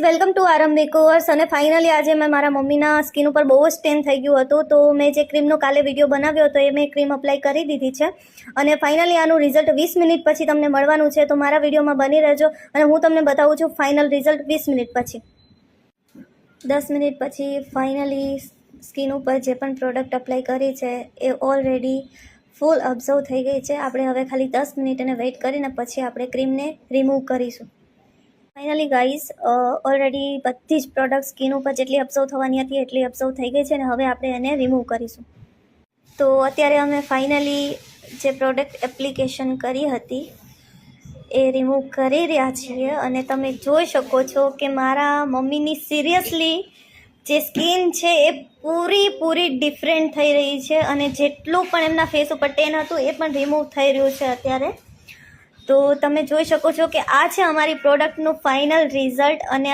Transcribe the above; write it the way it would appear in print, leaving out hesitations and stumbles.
Welcome to આરંભ course અને finally આજે મેં મારા મમ્મીના સ્કિન ઉપર બહુ જ ટેન થઈ ગયું હતું તો મેં જે ક્રીમનો કાલે વિડીયો બનાવ્યો હતો એ મેં ક્રીમ અપ્લાય કરી દીધી છે અને ફાઇનલી આનું રિઝલ્ટ 20 મિનિટ પછી તમને મળવાનું છે. તો મારા વિડીયોમાં બની રહેજો અને હું તમને બતાવું છું ફાઇનલ રિઝલ્ટ 20 મિનિટ પછી. 10 મિનિટ પછી ફાઇનલી સ્કિન ઉપર જે પણ પ્રોડક્ટ અપ્લાય કરી છે એ ઓલરેડી ફૂલ અબ્ઝર્વ થઈ ગઈ છે. આપણે હવે ખાલી 10 મિનિટ એને વેઇટ કરીને પછી આપણે ક્રીમને રિમૂવ કરીશું. ફાઇનલી ગાઈઝ ઓલરેડી બધી જ પ્રોડક્ટ સ્કિન ઉપર જેટલી અબ્ઝર્વ થવાની હતી એટલી અબ્ઝર્વ થઈ ગઈ છે અને હવે આપણે એને રિમૂવ કરીશું. તો અત્યારે અમે ફાઇનલી જે પ્રોડક્ટ એપ્લિકેશન કરી હતી એ રિમૂવ કરી રહ્યા છીએ અને તમે જોઈ શકો છો કે મારા મમ્મીની સિરિયસલી જે સ્કિન છે એ પૂરી ડિફરન્ટ થઈ રહી છે અને જેટલું પણ એમના ફેસ ઉપર ટેન હતું એ પણ રિમૂવ થઈ રહ્યું છે અત્યારે. તો તમે જોઈ શકો છો કે આ છે અમારી પ્રોડક્ટનું ફાઇનલ રિઝલ્ટ અને